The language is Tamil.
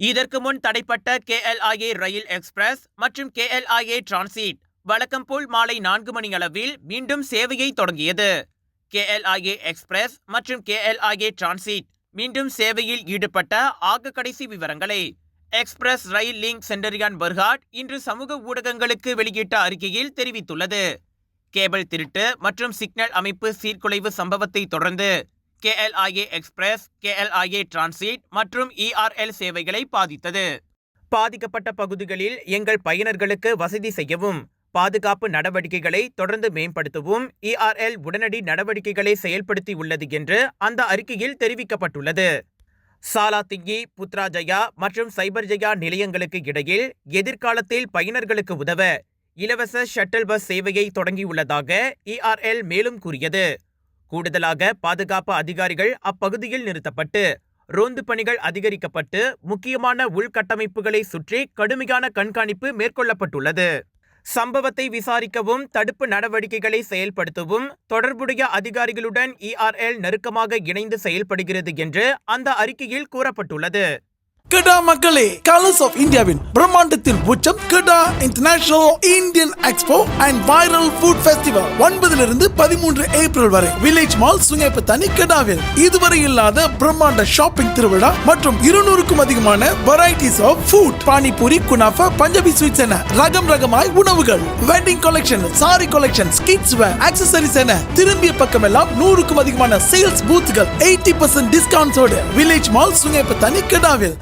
இதற்கு முன் தடைப்பட்ட KLIA ரயில் எக்ஸ்பிரஸ் மற்றும் KLIA டிரான்சிட் வழக்கம் போல் மாலை 4 மணியளவில் மீண்டும் சேவையை தொடங்கியது. KLIA எக்ஸ்பிரஸ் மற்றும் KLIA டிரான்சிட் மீண்டும் சேவையில் ஈடுபட்ட ஆக கடைசி விவரங்களை எக்ஸ்பிரஸ் ரயில் லிங்க் சென்டரியான் பர்ஹாட் இன்று சமூக ஊடகங்களுக்கு வெளியிட்ட அறிக்கையில் தெரிவித்துள்ளது. கேபிள் திருட்டு மற்றும் சிக்னல் அமைப்பு சீர்குலைவு சம்பவத்தை தொடர்ந்து KLIA எக்ஸ்பிரஸ், KLIA டிரான்சிட் மற்றும் ERL சேவைகளை பாதித்தது. பாதிக்கப்பட்ட பகுதிகளில் எங்கள் பயனர்களுக்கு வசதி செய்யவும், பாதுகாப்பு நடவடிக்கைகளை தொடர்ந்து மேம்படுத்தவும் ERL உடனடி நடவடிக்கைகளை செயல்படுத்தி உள்ளது என்று அந்த அறிக்கையில் தெரிவிக்கப்பட்டுள்ளது. சாலாதிங்கி, புத்ராஜயா மற்றும் சைபர்ஜயா நிலையங்களுக்கு இடையில் எதிர்காலத்தில் பயனர்களுக்கு உதவ இலவச ஷட்டில் பஸ் சேவையை தொடங்கியுள்ளதாக ERL மேலும் கூறியது. கூடுதலாக பாதுகாப்பு அதிகாரிகள் அப்பகுதியில் நிறுத்தப்பட்டு ரோந்து பணிகள் அதிகரிக்கப்பட்டு முக்கியமான உள்கட்டமைப்புகளை சுற்றி கடுமையான கண்காணிப்பு மேற்கொள்ளப்பட்டுள்ளது. சம்பவத்தை விசாரிக்கவும் தடுப்பு நடவடிக்கைகளை செயல்படுத்தவும் தொடர்புடைய அதிகாரிகளுடன் ERL நெருக்கமாக இணைந்து செயல்படுகிறது என்று அந்த அறிக்கையில் கூறப்பட்டுள்ளது. கெடா மக்களே, கலர்ஸ் ஆஃப் இந்தியாவின் பிரம்மாண்டத்தின் உச்சம் Kedah international Indian expo and viral food festival 9 to 13 April வரை வில்லேஜ் மால் சுங்கைப்பத்தானி கெடாவில் இதுவரை இல்லாத பிரம்மாண்ட ஷாப்பிங் திருவிழா மற்றும் 200க்கும் அதிகமான வெரைட்டிஸ் ஆஃப் ஃபுட், பானிபூரி, குனாஃபா, பஞ்சாபி ஸ்வீட்ஸ் என ரகமாய் உணவுகள், wedding collection, sari collection, kids wear, accessories என திரும்பிய பக்கமெல்லாம் 100க்கும் அதிகமான சேல்ஸ் பூத்துகள் 80% டிஸ்கவுண்ட்ஸோடு வில்லேஜ் மால் சுங்கைப்பத்தானி கெடாவில்